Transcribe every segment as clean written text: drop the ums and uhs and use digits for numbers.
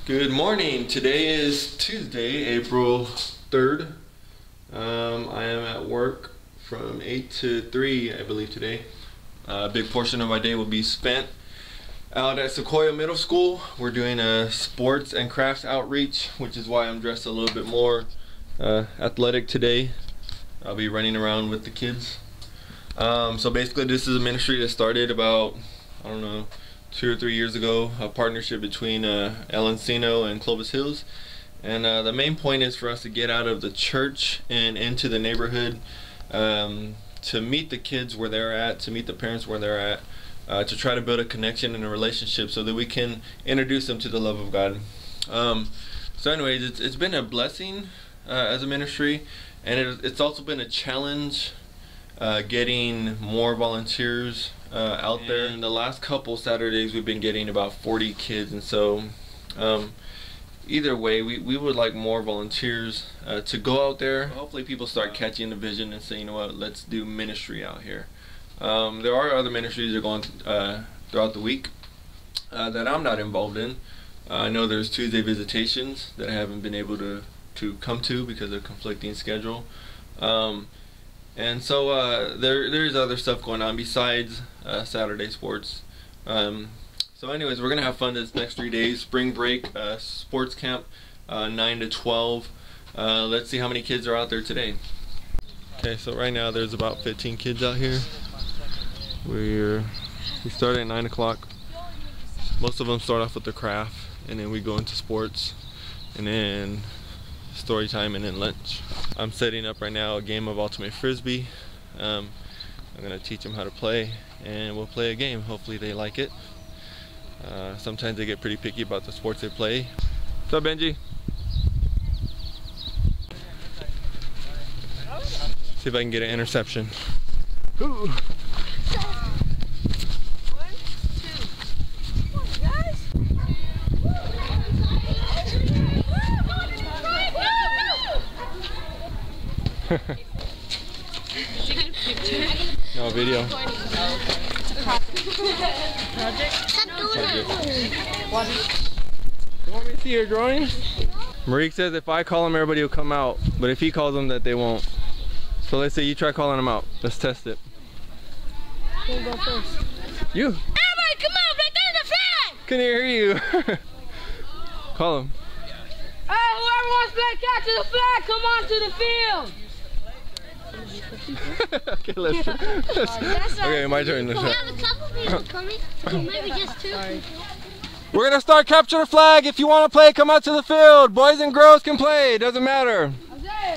Good morning. Today is Tuesday, April 3rd. I am at work from 8 to 3, I believe, today. A big portion of my day will be spent out at Sequoia Middle School. We're doing a sports and crafts outreach, which is why I'm dressed a little bit more athletic today. I'll be running around with the kids. So basically this is a ministry that started about, I don't know, 2 or 3 years ago, a partnership between El Encino and Clovis Hills. And the main point is for us to get out of the church and into the neighborhood, to meet the kids where they're at, to meet the parents where they're at, to try to build a connection and a relationship so that we can introduce them to the love of God. So anyways, it's been a blessing as a ministry, and it's also been a challenge getting more volunteers out there. In the last couple Saturdays we've been getting about 40 kids, and so either way we would like more volunteers to go out there. Hopefully people start catching the vision and say, you know what, let's do ministry out here. There are other ministries that are going throughout the week that I'm not involved in. I know there's Tuesday visitations that I haven't been able to come to because of conflicting schedule. And so there's other stuff going on besides Saturday sports. So anyways, we're gonna have fun this next 3 days. Spring break, sports camp, 9 to 12. Let's see how many kids are out there today. Okay, so right now there's about 15 kids out here. We start at 9 o'clock. Most of them start off with the craft, and then we go into sports, and then story time, and then lunch. I'm setting up right now a game of ultimate frisbee. I'm gonna teach them how to play, and we'll play a game. Hopefully they like it. Sometimes they get pretty picky about the sports they play. What's up, Benji? See if I can get an interception. Ooh. No video. You want me to see your drawing? Marique says if I call them, everybody will come out, but if he calls them, that they won't. So let's say you try calling them out. Let's test it. Who'll go first? You. Everybody, come on! Right there in the flag! Can hear you? Call him. Hey, whoever wants to play catch to the flag, come on to the field! Okay, let's okay, my turn. We have a couple people coming, maybe just 2 people. We're gonna start capture the flag. If you want to play, come out to the field. Boys and girls can play. Doesn't matter.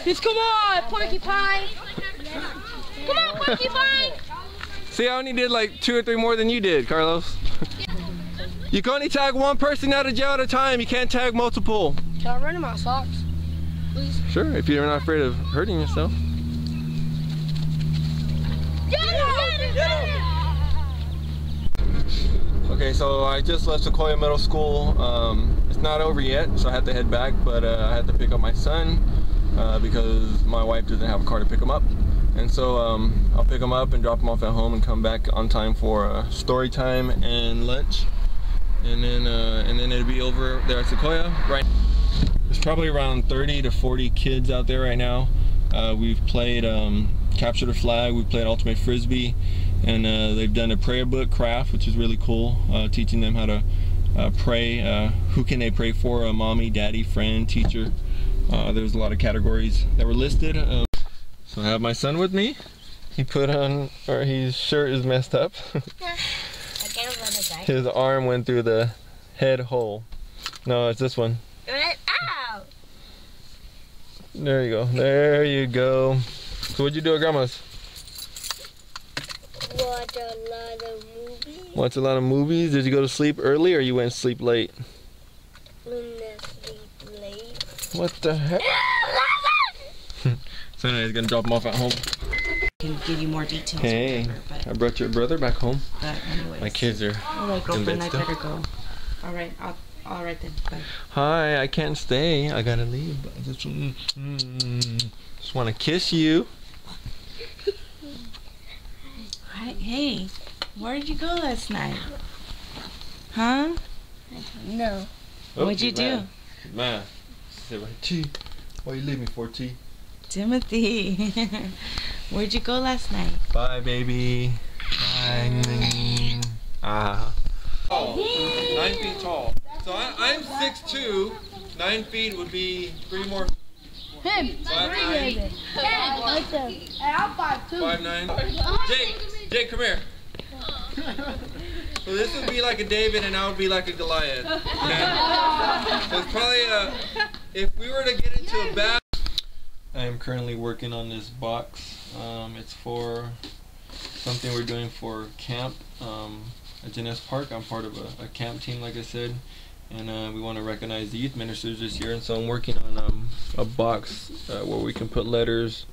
Just come on, Porcupine. Come on, Porcupine. See, I only did like 2 or 3 more than you did, Carlos. You can only tag one person out of jail at a time. You can't tag multiple. Can I run in my socks, please? Sure, if you're not afraid of hurting yourself. Okay, so I just left Sequoia Middle School. It's not over yet, so I had to head back, but I had to pick up my son because my wife doesn't have a car to pick him up. And so I'll pick him up and drop him off at home and come back on time for story time and lunch. And then it'll be over there at Sequoia. Right. There's probably around 30 to 40 kids out there right now. We've played Capture the Flag, we've played Ultimate Frisbee, and they've done a prayer book craft, which is really cool, teaching them how to pray. Who can they pray for? A mommy, daddy, friend, teacher. There's a lot of categories that were listed. So I have my son with me. He put on, or his shirt is messed up. His arm went through the head hole. No, it's this one. Ow! There you go. There you go. So what'd you do at Grandma's? Watch a lot of movies. Watch a lot of movies. Did you go to sleep early or you went to sleep late? Sleep late. What the heck? So anyway, he's gonna drop him off at home. Can give you more details. Hey, or whatever, I brought your brother back home. but anyways. My kids are All right, in girlfriend, bed I still. better go. All right, all right then. Bye. Hi, I can't stay. I gotta leave. I just want to kiss you. Hi, hey, where did you go last night? Huh? No. Oh, What'd you do? Man. Say right, T. Why you leave me for, T? Timothy, where'd you go last night? Bye, baby. Bye. Ah. Oh, 9 feet tall. So I'm 6'2". 9 feet would be 3 more. Him. 5'9". Like them. Hey, I'm 5'2". 5'9". Jake, come here. So this would be like a David and I would be like a Goliath. Okay? So it's probably if we were to get into a battle. I am currently working on this box. It's for something we're doing for camp at Genes Park. I'm part of a camp team, like I said, and we want to recognize the youth ministers this year. And so I'm working on a box where we can put letters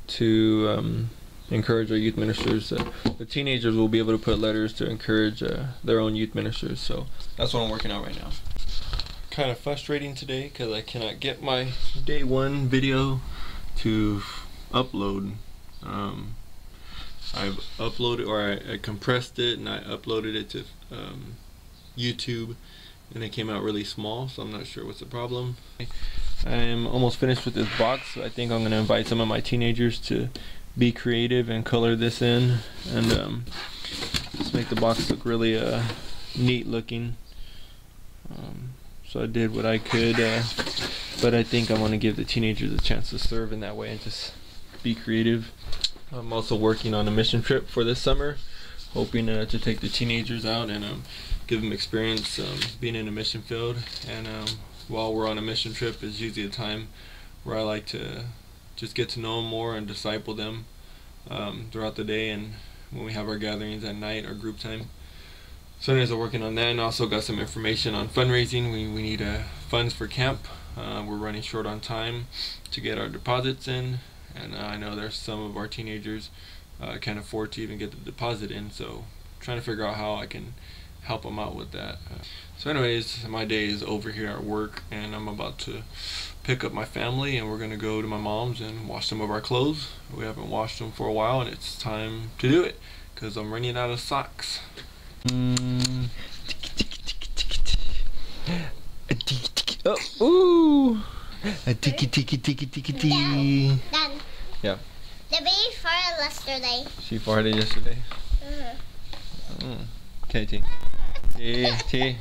to encourage our youth ministers. The teenagers will be able to put letters to encourage their own youth ministers. So that's what I'm working on right now. Kind of frustrating today because I cannot get my day 1 video to upload. I've uploaded, or I compressed it and I uploaded it to YouTube, and it came out really small, so I'm not sure what's the problem. I'm almost finished with this box. I think I'm going to invite some of my teenagers to be creative and color this in, and just make the box look really neat looking. So I did what I could, but I think I want to give the teenagers a chance to serve in that way and just be creative. I'm also working on a mission trip for this summer, hoping to take the teenagers out and give them experience being in a mission field. And while we're on a mission trip is usually a time where I like to just get to know them more and disciple them throughout the day, and when we have our gatherings at night, our group time. So anyways, I'm working on that, and also got some information on fundraising. We need funds for camp. We're running short on time to get our deposits in, and I know there's some of our teenagers can't afford to even get the deposit in, so trying to figure out how I can help them out with that. So anyways, my day is over here at work, and I'm about to pick up my family, and we're gonna go to my mom's and wash some of our clothes. We haven't washed them for a while, and it's time to do it because I'm running out of socks. Oh, ooh! A tiki tiki tiki tiki tiki. Dad. Yeah. The baby farted yesterday. She farted yesterday. Okay, T. T.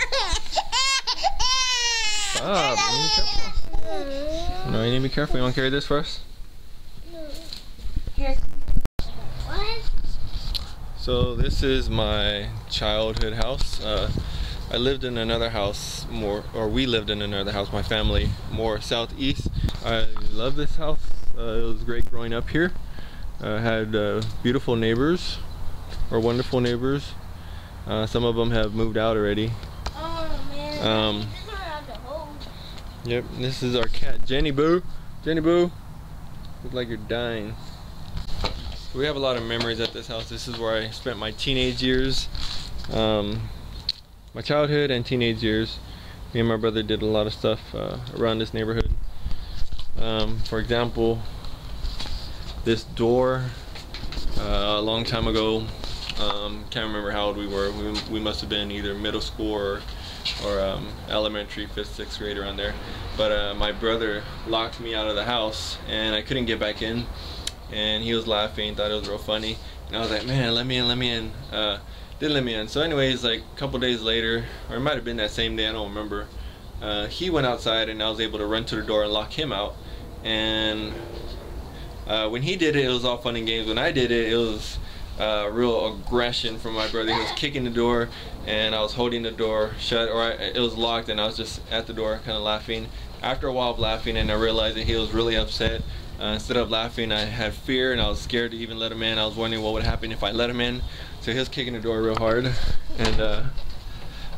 Stop. Be careful. No, you need to be careful. You want to carry this for us? Here. What? So this is my childhood house. I lived in another house we lived in another house, my family, more southeast. I love this house. It was great growing up here. Had beautiful neighbors, or wonderful neighbors. Some of them have moved out already. Oh man. Yep, this is our cat, Jenny Boo. Jenny Boo, looks like you're dying. We have a lot of memories at this house. This is where I spent my teenage years, my childhood and teenage years. Me and my brother did a lot of stuff around this neighborhood. For example, this door, a long time ago, can't remember how old we were. We must have been either middle school or elementary, 5th, 6th grade, around there. But my brother locked me out of the house and I couldn't get back in, and he was laughing, thought it was real funny, and I was like, man, let me in. Didn't let me in. So anyways, like a couple days later, or it might have been that same day, I don't remember, he went outside and I was able to run to the door and lock him out. And when he did it, it was all fun and games. When I did it, it was real aggression from my brother. He was kicking the door and I was holding the door shut, or it was locked, and I was just at the door kind of laughing. After a while of laughing, and I realized that he was really upset. Instead of laughing, I had fear and I was scared to even let him in. I was wondering what would happen if I let him in. So he was kicking the door real hard, and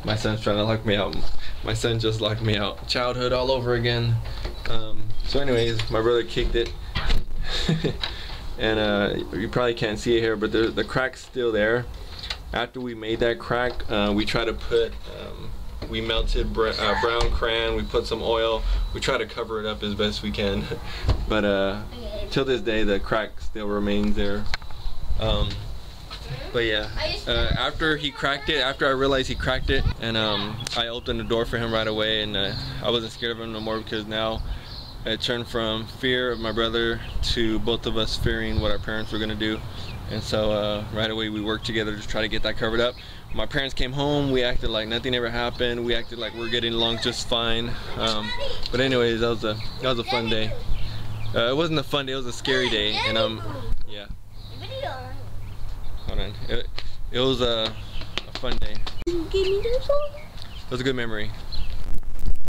my son's trying to lock me out. My son just locked me out. Childhood all over again. So anyways, my brother kicked it. And you probably can't see it here, but the crack's still there. After we made that crack, we try to put, we melted brown crayon, we put some oil, we try to cover it up as best we can. But till this day, the crack still remains there. But yeah, after he cracked it, after I realized he cracked it, and I opened the door for him right away, and I wasn't scared of him no more, because now it turned from fear of my brother to both of us fearing what our parents were gonna do. And so right away we worked together to try to get that covered up. My parents came home, we acted like nothing ever happened, we acted like we're getting along just fine. But anyways, that was a fun day. It wasn't a fun day, it was a scary day, and yeah. Hold on. It was a fun day. It was a good memory.